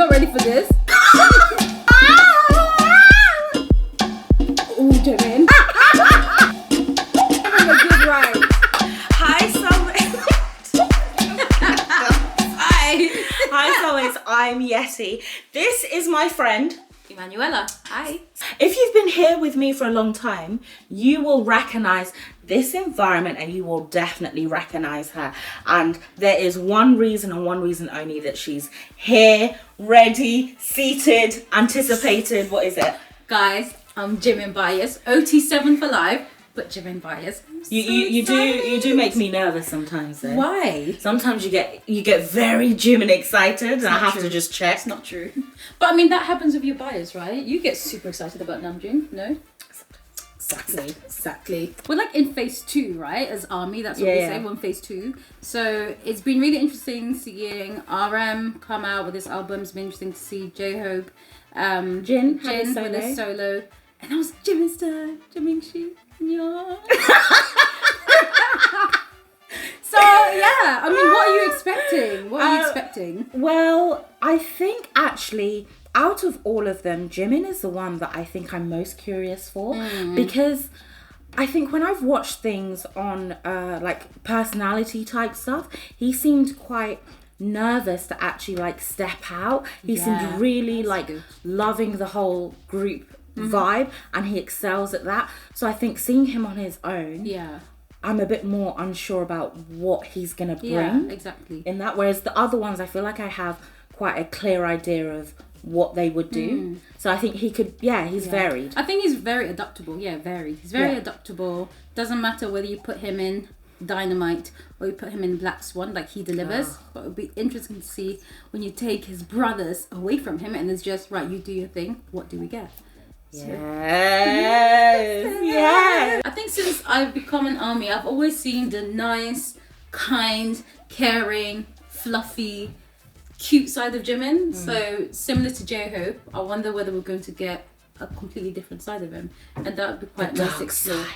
not ready for this. Ooh, Jimin. Having a good ride. Hi, Soulmates. I'm Yeti. This is my friend, Emanuela. Hi. If you've been here with me for a long time, you will recognize this environment and you will definitely recognize her. And there is one reason and one reason only that she's here, ready, seated, anticipated. What is it? Guys, I'm Jimin bias. OT7 for life, but Jimin bias. You do make me nervous sometimes though. Why? Sometimes you get very Jimin excited and I have to just check. It's not true. But I mean, that happens with your bias, right? You get super excited about Namjoon, no? Exactly. We're like in phase 2, right? As ARMY, that's what we say. We're in phase 2. So it's been really interesting seeing RM come out with this album. It's been interesting to see J-Hope, Jin with a solo. And I was Jimin's turn. Jimin Shi. Yeah. So yeah, I mean, what are you expecting? What are you expecting? Well, I think actually out of all of them, Jimin is the one that I think I'm most curious for because I think when I've watched things on like personality type stuff, he seemed quite nervous to actually like step out. He seemed really like good. Loving the whole group vibe, and he excels at that. So I think seeing him on his own, I'm a bit more unsure about what he's gonna bring in that, whereas the other ones I feel like I have quite a clear idea of what they would do. So I think he could he's varied. I think he's very adaptable. Varied. He's very adaptable. Doesn't matter whether you put him in Dynamite or you put him in Black Swan, like he delivers. But it would be interesting to see when you take his brothers away from him and it's just right, you do your thing, what do we get? Yes. I think since I've become an ARMY, I've always seen the nice, kind, caring, fluffy, cute side of Jimin. So similar to J-Hope, I wonder whether we're going to get a completely different side of him, and that would be quite nice to explore.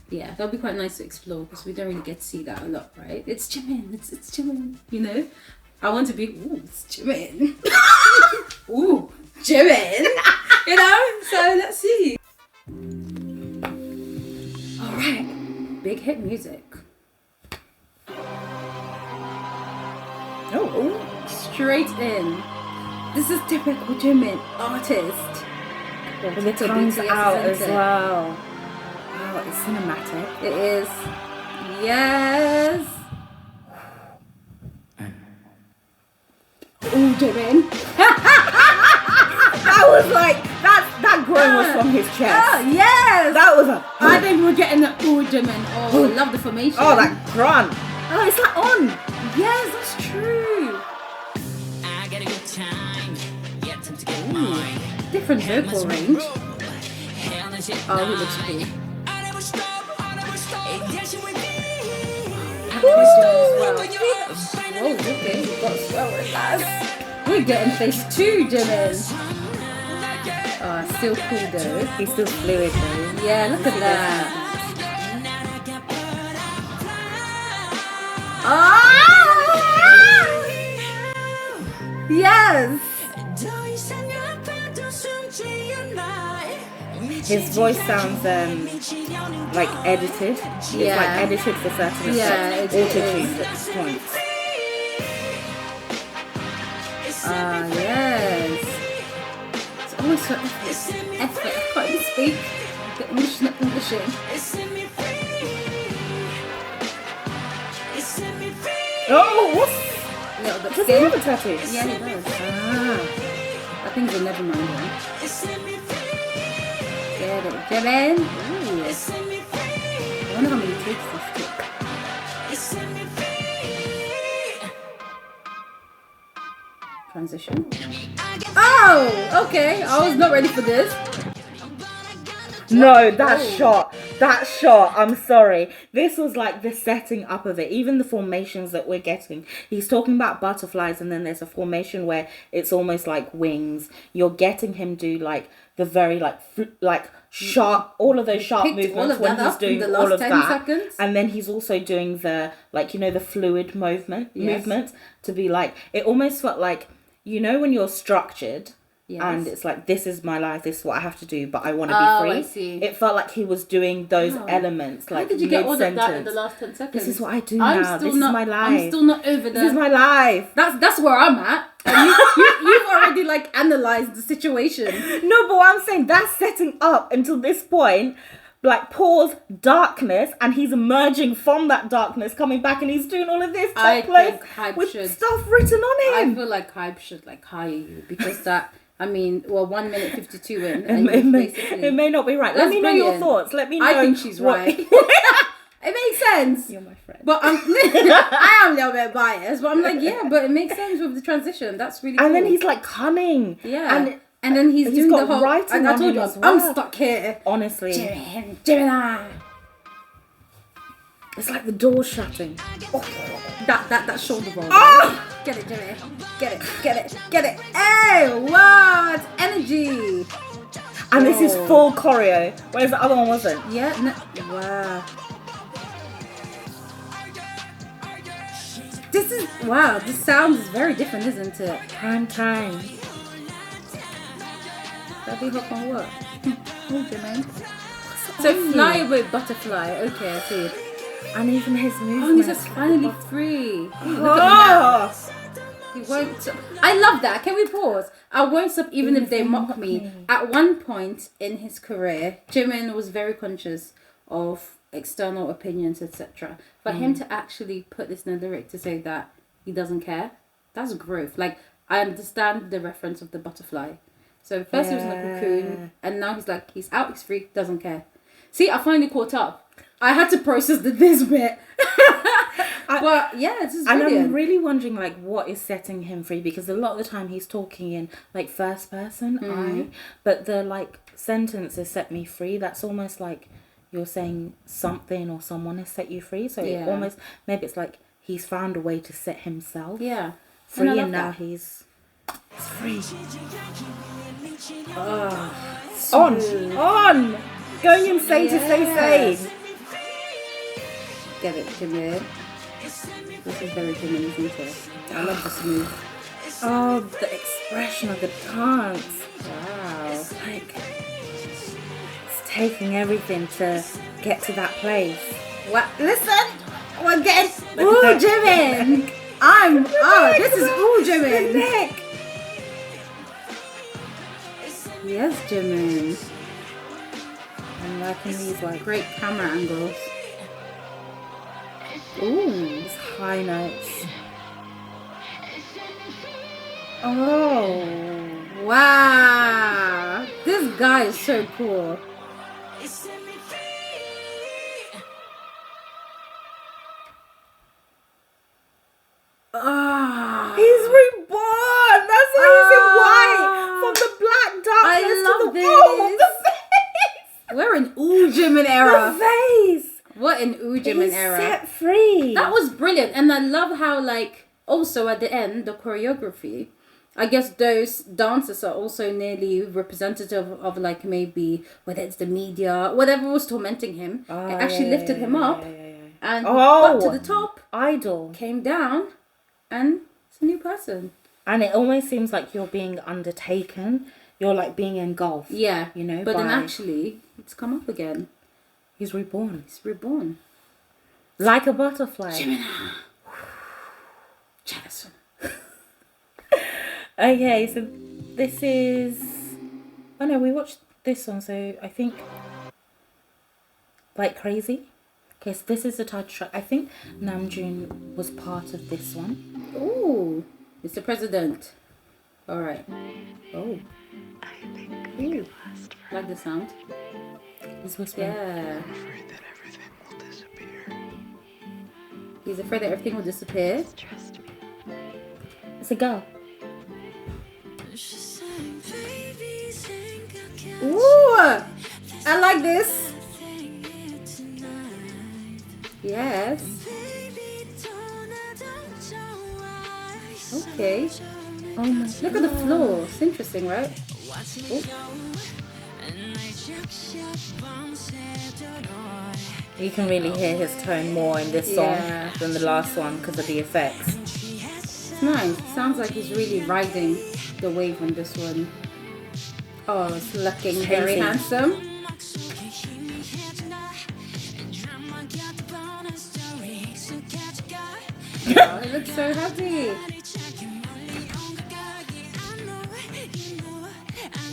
Yeah, that would be quite nice to explore because we don't really get to see that a lot, right? It's Jimin. It's Jimin. You know, I want to be. Ooh, it's Jimin. Ooh, Jimin. You know, so let's see. All right, big hit music. Oh, straight in. This is typical Jimin, artist. With the tongues out as well. Wow, it's cinematic. It is. Yes. Ooh, Jimin. That was like that groan was from his chest. Yes. That was a. I think we're getting the ooh, Jimin. Oh, I love the formation. Oh, that grunt. Oh, is that on? Yes, that's true. I got a good time. Ooh, different vocal range. Oh, he looks cool. Whoa, okay, we've got swell with us. We're getting phase 2, Jimin. Oh, still cool though. He's still fluid though. Yeah, look at that. Oh! Yes! His voice sounds like edited. It's like edited for certain effects. Auto-tuned at this point. Yes. It's always so effort. I can't even speak. The English not Englishing. Oh, what? Does he have a tattoo? Yeah, he does. I think it's a never mind one. Get it, Jimin. Ooh. I wonder how many takes this took. Transition. Oh, okay. I was not ready for this. No, that shot, I'm sorry. This was like the setting up of it. Even the formations that we're getting. He's talking about butterflies and then there's a formation where it's almost like wings. You're getting him do like the very like sharp, all of those sharp movements when he's doing all of that. Seconds. And then he's also doing the, like, you know, the fluid movement to be like, it almost felt like you know when you're structured. Yes. And it's like, this is my life, this is what I have to do, but I want to be free. I see. It felt like he was doing those elements. Like, how did you get all of that in mid-sentence. the last 10 seconds? This is what I do now. This is my life. I'm still not over This is my life. That's where I'm at. And you've already like analysed the situation. No, but what I'm saying, that's setting up until this point. Like, pause, darkness, and he's emerging from that darkness, coming back, and he's doing all of this topless with stuff written on him. I feel like Hype should like hire you, because that, I mean, well, 1 minute 52 in, It and it may not be right. Let me know your thoughts. Let me know. I think she's right. It makes sense. You're my friend. But I am a little bit biased, but I'm like, yeah, but it makes sense with the transition. That's really cool. And then he's like coming. Yeah. And then he's doing got the whole. writing And I on told him you, as well. I'm stuck here. Honestly. Jimin. It's like the door shutting. Oh, that shoulder roll. Ah! Get it, Jimmy. Get it. Hey, what? Energy. And this is full choreo, whereas the other one wasn't. Yeah. Wow. This sound is very different, isn't it? Prime time. That'd be hot on what? Oh, Jimmy. So fly with butterfly. Okay, I see. And even his Oh, movement. he's just finally free. Look at that. He won't stop. I love that. Can we pause? I won't stop even if they mock me. At one point in his career, Jimin was very conscious of external opinions, etc. For him to actually put this in a lyric to say that he doesn't care, that's growth. Like, I understand the reference of the butterfly. So first he was in a cocoon, and now he's like, he's out, he's free, doesn't care. See, I finally caught up. I had to process this bit. But yeah, this is brilliant. And I'm really wondering, like, what is setting him free, because a lot of the time he's talking in like first person, I, but the like sentence is set me free. That's almost like you're saying something or someone has set you free. So it almost, maybe it's like he's found a way to set himself free, and now he's free. On going insane to stay sane. Get it, Jimin. This is very Jimin, isn't it? I love this move. Oh, the expression of the dance. Wow. It's like, it's taking everything to get to that place. What? Listen! We're getting... Ooh, Jimin! This is Ooh, Jimin! The neck. Yes, Jimin. I'm liking these like great camera angles. Ooh, these high notes. Oh, wow! This guy is so cool. He's reborn. That's why he's in white, from the black darkness to the face. We're in Ooh Jimin era. The face. What an Ooh Jimin era. Set free. That was brilliant, and I love how like also at the end the choreography. I guess those dancers are also nearly representative of like maybe whether it's the media, whatever was tormenting him. It actually lifted him up and got to the top. Idol came down, and it's a new person. And it almost seems like you're being undertaken. You're like being engulfed. Yeah, you know. But then actually, it's come up again. He's reborn. He's reborn. Like a butterfly. Jimin. Jealous. Okay, so this is... Oh no, we watched this one, so I think... Like Crazy. Okay, so this is the title track. I think Namjoon was part of this one. Ooh, Mr. President. Alright. Oh. Ooh. Like the sound. He's whispering. Yeah. I'm afraid that everything will disappear. He's afraid that everything will disappear. Trust me. It's a girl. Ooh! I like this. Yes. Okay. Oh my! Look at the floor. It's interesting, right? Ooh. You can really hear his tone more in this song than the last one because of the effects. It's nice. Sounds like he's really riding the wave on this one. Oh, it's looking very Hazy. handsome. Oh, he looks so happy.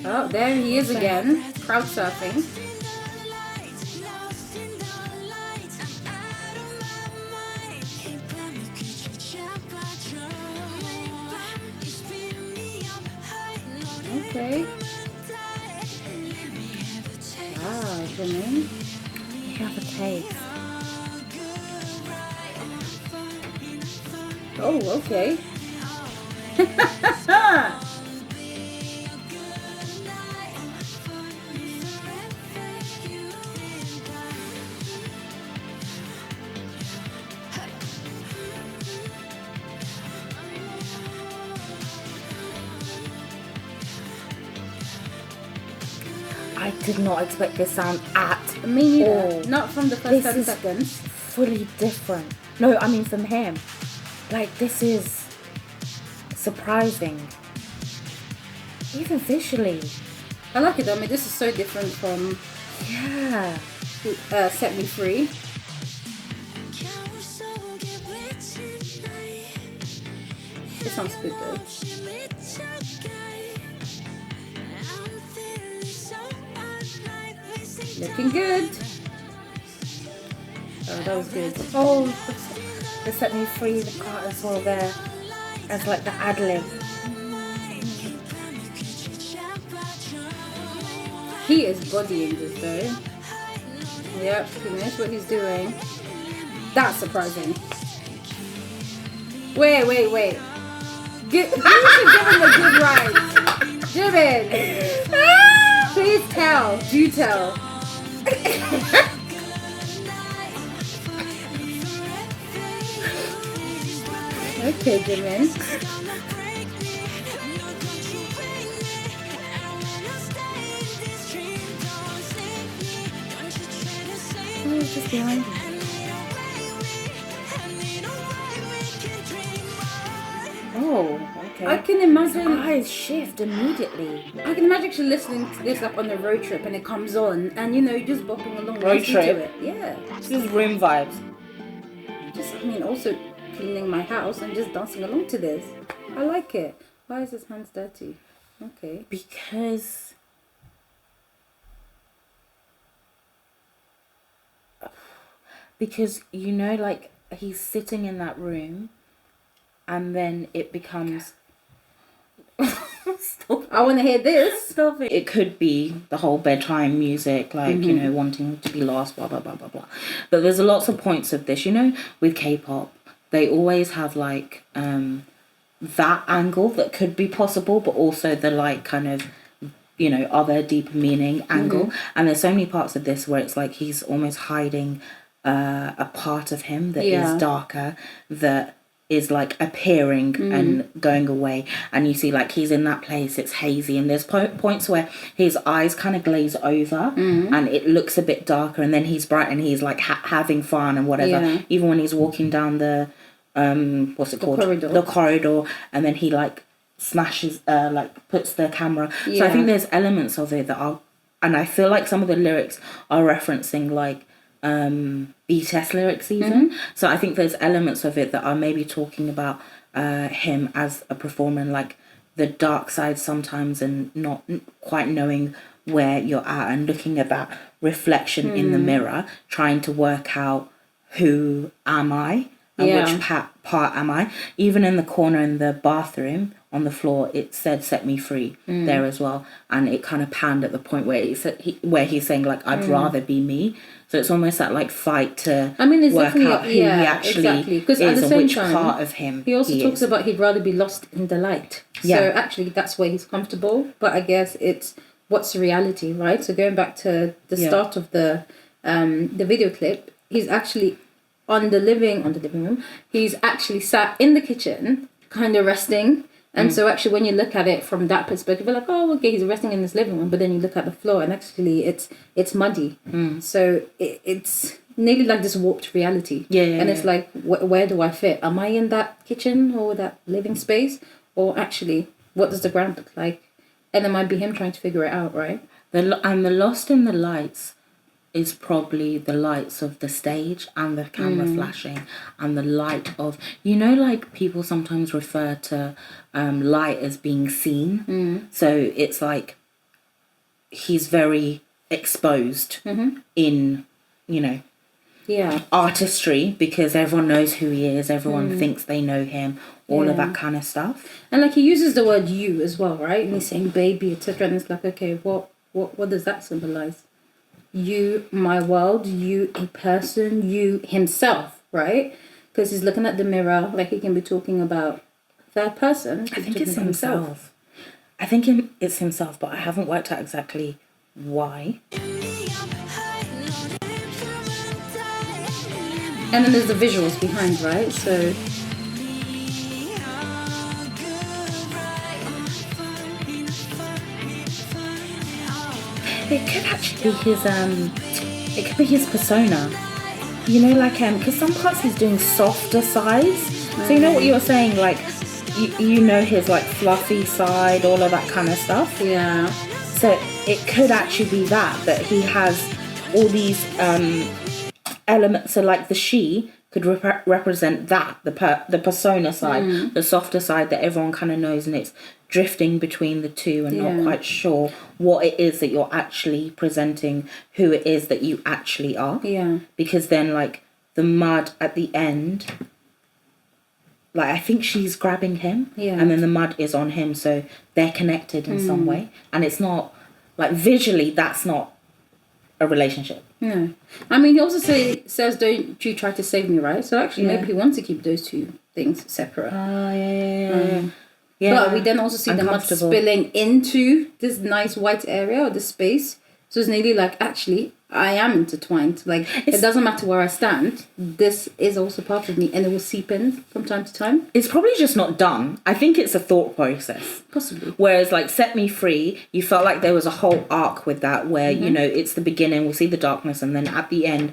Oh, there he is again, crowd surfing. Okay. Wow, Jimin. You have a taste. Oh, okay. I did not expect this sound at Me neither. all. Not from the first This 10 is seconds. fully different. No, I mean from him. Like, this is surprising. Even visually. I like it though. I mean, this is so different from Yeah. Set Me Free. This sounds good though. Looking good. Oh, that was good. Oh, they set me free, the part as well there. As like the ad-lib. He is bodying this though. Yep, he knows what he's doing. That's surprising. Wait. You should give him a good ride. Jimin! Please tell. Do tell. Okay, Jimin. Oh, it's just behind him. Oh, okay. I can imagine. Eyes shift immediately. I can imagine actually listening to this like on a road trip and it comes on and you know you're just bopping along Road listening trip? to it. Yeah. It's just room vibes. Just I mean also cleaning my house and just dancing along to this. I like it. Why is his hands dirty? Okay. Because you know, like, he's sitting in that room and then it becomes Stop. I want to hear this. Stop it. It could be the whole bedtime music, like, you know, wanting to be lost, blah, blah, blah, blah, blah. But there's lots of points of this, you know, with K-pop. They always have, like, that angle that could be possible, but also the, like, kind of, you know, other deeper meaning angle. And there's so many parts of this where it's like he's almost hiding a part of him that is darker, that is like appearing and going away, and you see like he's in that place, it's hazy, and there's points where his eyes kind of glaze over and it looks a bit darker, and then he's bright and he's like having fun and whatever, even when he's walking down the what's it called, the corridor, and then he like smashes like puts the camera, so I think there's elements of it that are, and I feel like some of the lyrics are referencing like BTS lyrics even. So I think there's elements of it that are maybe talking about him as a performer and like the dark side sometimes, and not quite knowing where you're at and looking at that reflection in the mirror, trying to work out who am I and which part am I. Even in the corner in the bathroom on the floor, it said "set me free" there as well, and it kind of panned at the point where he's saying like I'd rather be me. So it's almost that like fight to work out who he actually is and which part of him he also talks about he'd rather be lost in the light. So actually that's where he's comfortable, but I guess it's what's reality, right? So going back to the start of the video clip, he's actually on the living room. He's actually sat in the kitchen, kind of resting. And so actually when you look at it from that perspective, you're like, oh, okay, he's resting in his living room. But then you look at the floor and actually it's muddy. So it's nearly like this warped reality. And it's like, where do I fit? Am I in that kitchen or that living space? Or actually, what does the ground look like? And it might be him trying to figure it out, right? And the lost in the lights is probably the lights of the stage and the camera flashing and the light of, you know, like people sometimes refer to light as being seen. So it's like he's very exposed in, you know, artistry, because everyone knows who he is, everyone thinks they know him, all of that kind of stuff. And like he uses the word you as well, right? And he's saying baby, etc. And it's like, okay, what does that symbolize? You, my world, you, a person, you, himself, right? Because he's looking at the mirror, like he can be talking about third person. I think it's himself. It's himself, but I haven't worked out exactly why. And then there's the visuals behind, right? So it could actually be his persona. You know, like because some parts he's doing softer sides. So you know what you were saying, like you know his like fluffy side, all of that kind of stuff. Yeah. So it could actually be that he has all these elements. So like the she could represent that the persona side, the softer side that everyone kind of knows, and it's drifting between the two and not quite sure what it is that you're actually presenting, who it is that you actually are. Yeah. Because then like the mud at the end, like I think she's grabbing him, and then the mud is on him, so they're connected in some way, and it's not like visually that's not a relationship. No. I mean, he also says, don't you try to save me, right? So actually, maybe he wants to keep those two things separate. But we then also see the mud spilling into this nice white area or this space. So it's nearly like, actually, I am intertwined. Like, it doesn't matter where I stand. This is also part of me, and it will seep in from time to time. It's probably just not done. I think it's a thought process. Possibly. Whereas, like, Set Me Free, you felt like there was a whole arc with that where, you know, it's the beginning, we'll see the darkness, and then at the end,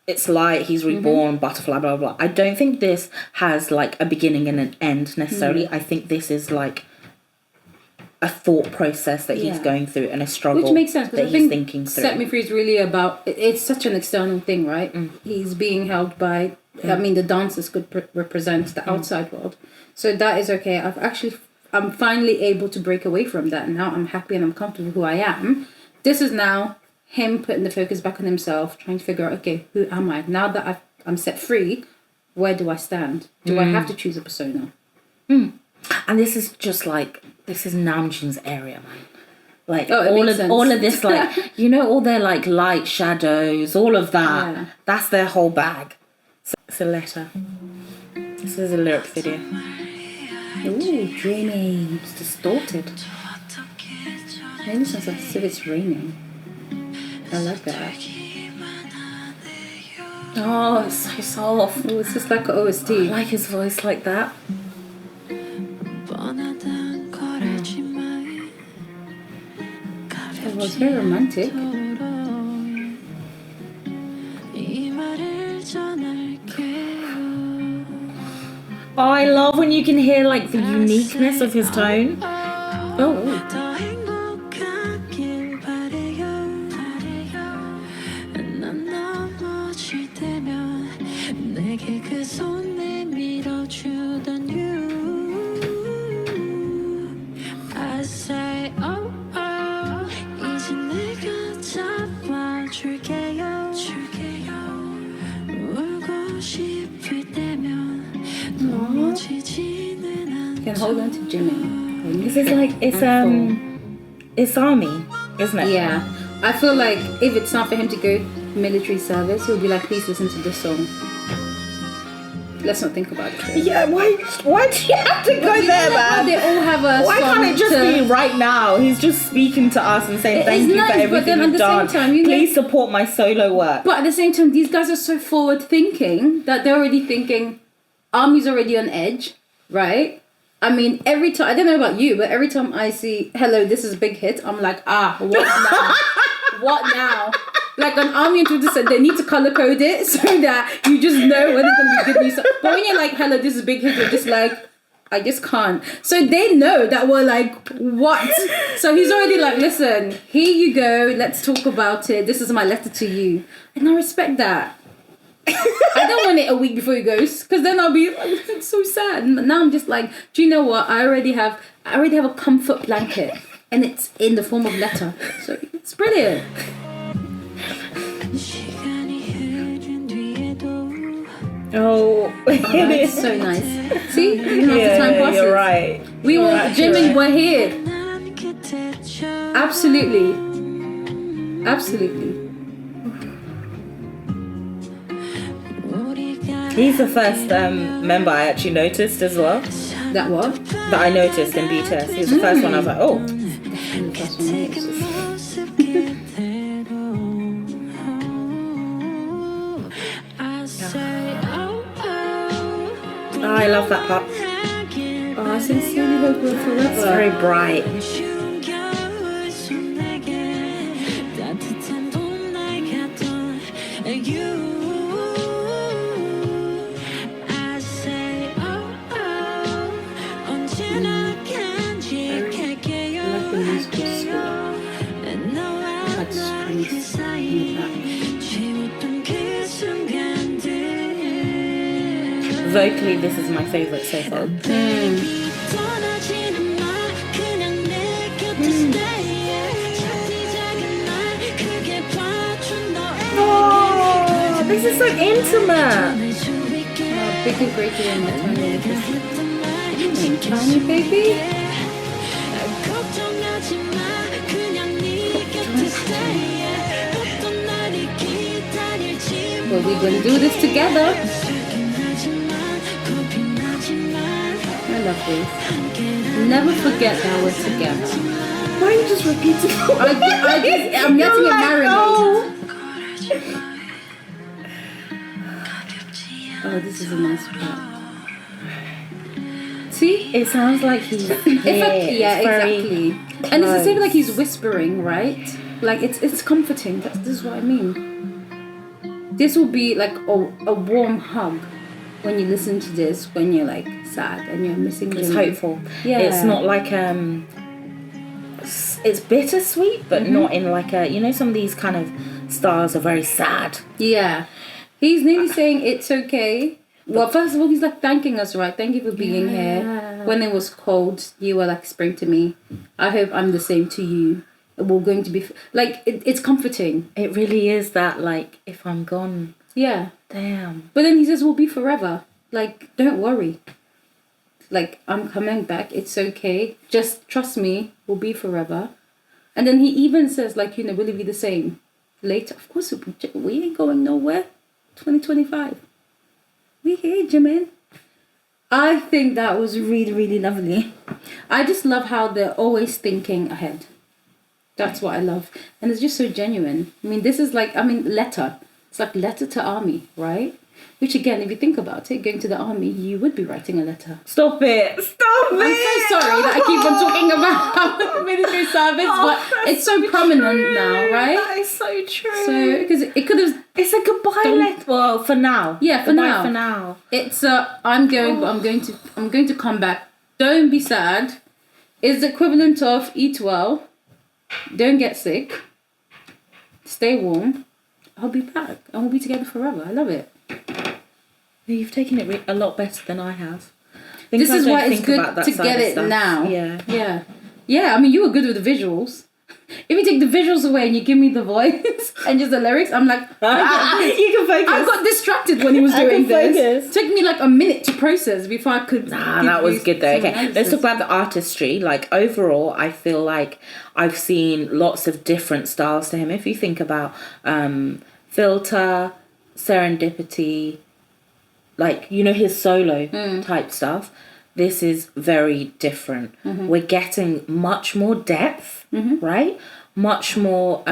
it's light, he's reborn, butterfly, blah, blah, blah. I don't think this has, like, a beginning and an end, necessarily. I think this is, like, a thought process that he's going through and a struggle which makes sense, that he's thinking through. Set Me Free is really about, it's such an external thing, right? He's being held by, I mean, the dancers could represent the outside world. So that is okay. I'm finally able to break away from that. Now I'm happy and I'm comfortable with who I am. This is now him putting the focus back on himself, trying to figure out, okay, who am I? Now that I'm set free, where do I stand? Do I have to choose a persona? And this is just like, this is Namjoon's area, man. Like all of this, like, you know, all their like light shadows, all of that. Yeah. That's their whole bag. So it's a letter. This is a lyric video. Ooh, dreamy. It's distorted. Maybe it sounds like as if it's raining. I like that. Oh, it's so soft. Oh, it's just like an OST. I like his voice like that. It was very romantic. Oh, I love when you can hear like the uniqueness of his tone. Oh. You can hold on to Jimin. This is like, it's army, isn't it? Yeah. I feel like if it's time for him to go military service, he'll be like, please listen to this song. Let's not think about it. Though. Yeah, why do you have to go there, man? They all have a Why song can't it just be right now? He's just speaking to us and saying thank you nice, for everything you've done. Please support my solo work. But at the same time, these guys are so forward thinking that they're already thinking, Army's already on edge, right? I mean, every time, I don't know about you, but every time I see, hello, this is a big hit, I'm like, what now? What now? like on Army and Twitter said they need to color code it so that you just know when it's gonna be good news. But when you're like, hello, this is big hit, you're just like, I just can't. So they know that we're like, what? So he's already like, listen, here you go, let's talk about it. This is my letter to you. And I respect that. I don't want it a week before he goes, because then I'll be like, it's so sad. And now I'm just like, do you know what? I already have a comfort blanket, and it's in the form of letter. So it's brilliant. Oh, It's so nice. See, even after time passes, you're right. we were Jimin. right. We're here. Absolutely. He's the first member I actually noticed as well. That what? That I noticed in BTS. He was the first one. I was like, oh. The first one I noticed. Oh, I love that part. Oh, I sincerely hope we're forever. It's very bright. Vocally, this is my favourite so far. Oh, this is so intimate. Big and greater than my tiny baby. Well, we're gonna do this together. I love this. Never forget that we're together. Why are you just repeating? I'm letting it marinate. Oh, this is a nice part. See? It sounds like he's exactly. And it's the same like he's whispering, right? Like it's comforting. This is what I mean. This will be like a warm hug when you listen to this when you're like sad and you're missing. It's Jimin. hopeful. Yeah. It's not like it's bittersweet, but not in like a, you know, some of these kind of stars are very sad. Yeah. He's nearly saying it's okay. Well, first of all, he's like thanking us, right? Thank you for being here. When it was cold, you were like spring to me. I hope I'm the same to you. We're going to be like it's comforting. It really is that, like, if I'm gone, Yeah. damn. But then he says we'll be forever. Like, don't worry. Like, I'm coming back. It's okay. Just trust me. We'll be forever. And then he even says, like, you know, will it be the same later? Of course, we ain't going nowhere. 2025. We here, Jimin. I think that was really, really lovely. I just love how they're always thinking ahead. That's what I love. And it's just so genuine. I mean, this is like, letter. It's like letter to army, right? Which again, if you think about it, going to the army, you would be writing a letter. Stop it. Stop I'm it. so sorry that I keep on talking about military service, but it's so prominent now, right? That is so true. So, because it could have... It's a goodbye letter. Well, for now. Yeah, for Goodbye now. For now. It's I'm going, but I'm going to come back. Don't be sad. It's the equivalent of eat well. Don't get sick. Stay warm. I'll be back. And we'll be together forever. I love it. You've taken it a lot better than I have. This is why it's good to get it now. Yeah. Yeah. Yeah, I mean, you were good with the visuals. If you take the visuals away and you give me the voice and just the lyrics, I'm like, You can focus. I got distracted when he was doing this. Focus. Took me like a minute to process before I could. Nah, that was good though. Okay, analysis. let's talk about the artistry. Like, overall, I feel like I've seen lots of different styles to him. If you think about filter, serendipity, like, you know, his solo type stuff, this is very different. We're getting much more depth, right? Much more,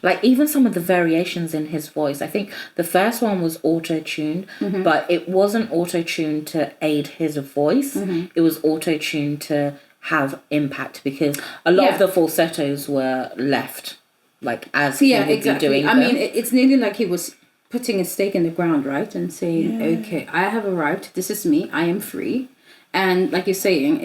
like, even some of the variations in his voice. I think the first one was auto-tuned, but it wasn't auto-tuned to aid his voice. It was auto-tuned to have impact, because a lot of the falsettos were left. like as he would be doing I them. mean, it's nearly like he was putting a stake in the ground, right? And saying, okay, I have arrived. This is me. I am free. And like you're saying,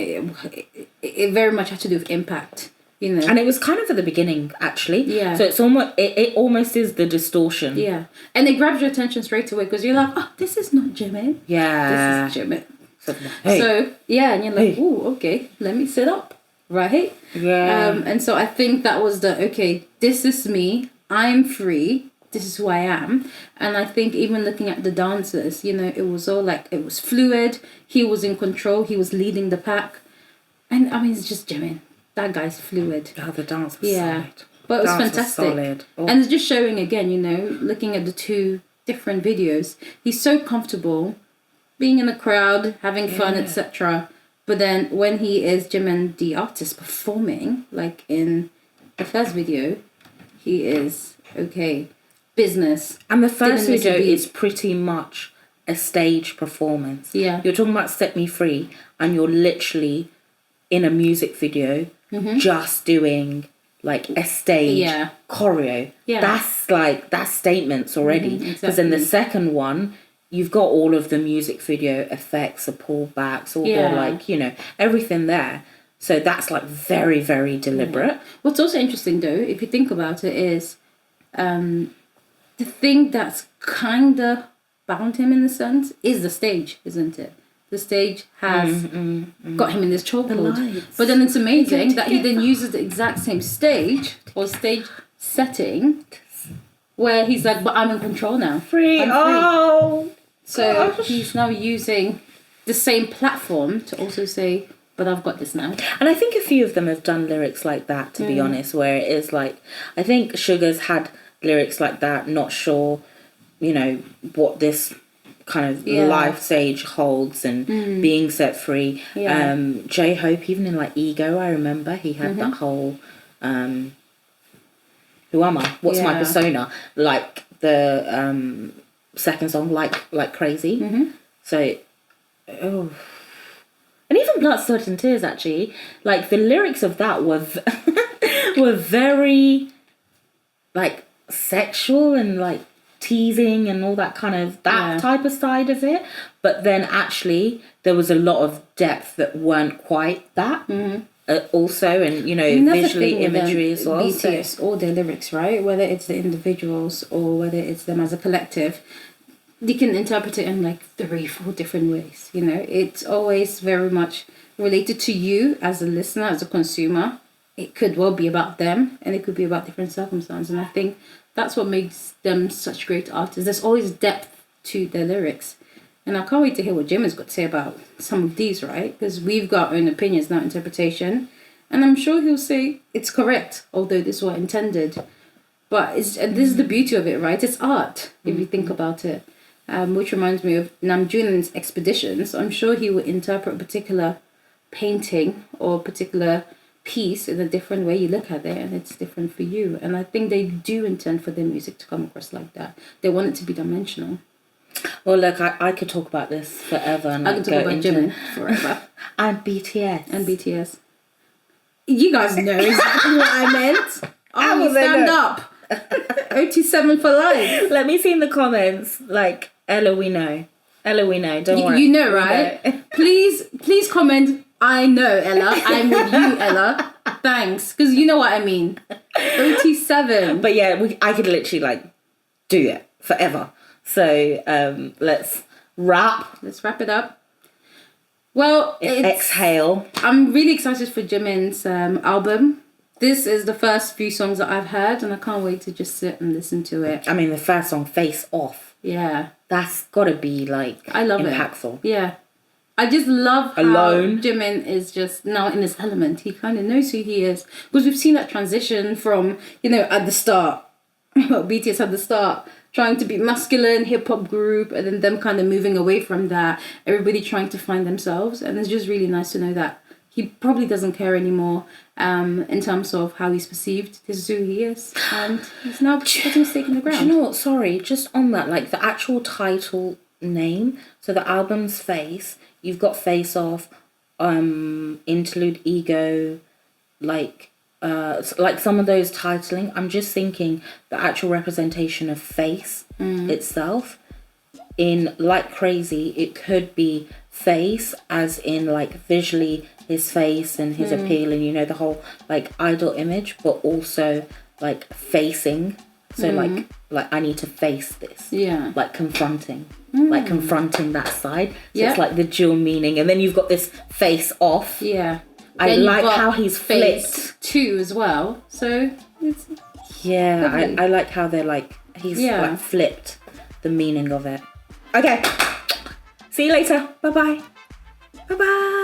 it very much had to do with impact, you know. And it was kind of at the beginning, actually. Yeah. So it's almost, it almost is the distortion. Yeah. And it grabs your attention straight away because you're like, oh, this is not Jimin. Yeah. This is Jimin. Hey. So, yeah, and you're like, Hey. oh, okay, let me sit up, right? Yeah. And so I think that was okay, this is me. I'm free. This is who I am. And I think even looking at the dancers, you know, it was all like, it was fluid. He was in control. He was leading the pack. And I mean, it's just Jimin. That guy's fluid. Oh, the dance was solid. But it was Dance fantastic. solid. Oh. And it's just showing again, you know, looking at the two different videos. He's so comfortable being in a crowd, having fun, etc. But then when he is Jimin, the artist, performing, like in the first video, he is, okay, business. And the first Didn't miss a video beat. is pretty much a stage performance. Yeah. You're talking about Set Me Free, and you're literally in a music video just doing like a stage choreo. Yeah. That's statements already. Because in the second one, you've got all of the music video effects, the pullbacks, all the like, you know, everything there. So that's like very, very deliberate. What's also interesting though, if you think about it, is the thing that's kind of bound him in a sense is the stage, isn't it? The stage has got him in this chokehold. But then it's amazing that he then uses the exact same stage or stage setting where he's like, but I'm in control now. Free. I'm free. Oh. So gosh. he's now using the same platform to also say, but I've got this now. And I think a few of them have done lyrics like that, to be honest, where it is like, I think Sugar's had lyrics like that, not sure, you know, what this kind of life stage holds and being set free. Yeah. J-Hope, even in like Ego, I remember he had that whole, who am I? What's my persona? Like the second song, like Crazy. So, and even Blood, Sweat and Tears, actually, like the lyrics of that were were very like sexual and like teasing and all that kind of type of side of it. But then actually there was a lot of depth that weren't quite that. Also, and you know, visually imagery as well. BTS, all their lyrics, right? Whether it's the individuals or whether it's them as a collective, they can interpret it in like 3-4 different ways. You know, it's always very much related to you as a listener, as a consumer. It could well be about them, and it could be about different circumstances. And I think that's what makes them such great artists. There's always depth to their lyrics. And I can't wait to hear what Jimin's got to say about some of these, right? Because we've got our own opinions, not interpretation. And I'm sure he'll say it's correct, although this was intended. But this is the beauty of it, right? It's art, if you think about it. Which reminds me of Namjoon's expeditions. I'm sure he would interpret a particular painting or a particular piece in a different way. You look at it and it's different for you. And I think they do intend for their music to come across like that. They want it to be dimensional. Well, look, I could talk about this forever. And I could talk about Jimin forever. And BTS. And BTS. You guys know exactly what I meant. How Oh, will they stand know? up. 027 for life. Let me see in the comments, like, Ella, we know. Ella, we know. Don't worry. You know, We right? know. Please comment, I know, Ella. I'm with you, Ella. Thanks. Because you know what I mean. 027. But yeah, I could literally, like, do it forever. So, let's wrap. Let's wrap it up. Well, Exhale. I'm really excited for Jimin's album. This is the first few songs that I've heard, and I can't wait to just sit and listen to it. I mean, the first song, Face Off. Yeah. That's gotta be, like, I love impactful. it. Yeah. I just love how Alone. Jimin is just now in his element. He kind of knows who he is. Because we've seen that transition from, you know, at the start, well, BTS at the start, trying to be masculine, hip-hop group, and then them kind of moving away from that, everybody trying to find themselves. And it's just really nice to know that he probably doesn't care anymore in terms of how he's perceived. This is who he is. And he's now putting a stake in the ground. Do you know what? Sorry, just on that, like, the actual title name, so the album's Face, you've got Face Off, Interlude, Ego, like, like some of those titling, I'm just thinking the actual representation of face itself in Like Crazy, it could be face as in like visually his face and his appeal and, you know, the whole like idol image, but also like facing. So like I need to face this. Yeah. Like confronting. Like confronting that side. So Yeah. it's like the dual meaning. And then you've got this face off. Yeah. I Then you've like got how he's Phase flipped. 2 as well. So it's Yeah, lovely. I like how they're like, he's Yeah. like flipped the meaning of it. Okay. See you later. Bye-bye. Bye-bye.